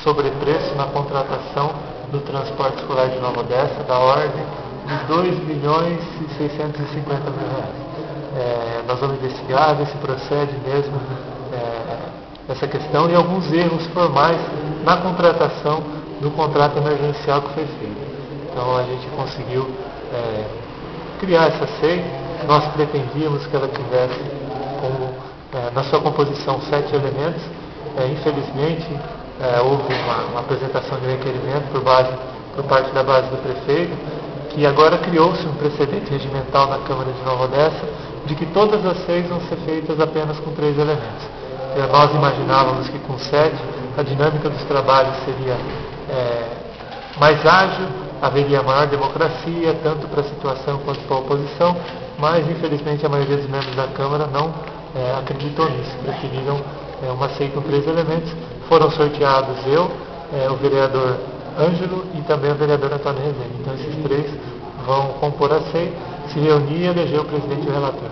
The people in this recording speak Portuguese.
sobrepreço na contratação do transporte escolar de Nova Odessa, da ordem de R$2.650.000. Nós vamos investigar se procede mesmo essa questão e alguns erros formais na contratação do contrato emergencial que foi feito. Então a gente conseguiu criar essa SEI. Nós pretendíamos que ela tivesse como, na sua composição 7 elementos. Infelizmente houve uma apresentação de requerimento por parte da base do prefeito, que agora criou-se um precedente regimental na Câmara de Nova Odessa de que todas as 6 vão ser feitas apenas com 3 elementos. Nós imaginávamos que com 7 a dinâmica dos trabalhos seria mais ágil, haveria maior democracia, tanto para a situação quanto para a oposição, mas infelizmente a maioria dos membros da Câmara não acreditou nisso, preferiram uma SEI com 3 elementos. Foram sorteados o vereador Ângelo e também o vereador Antônio Rezende. Então esses 3 vão compor a SEI, se reunir e eleger o presidente e o relator.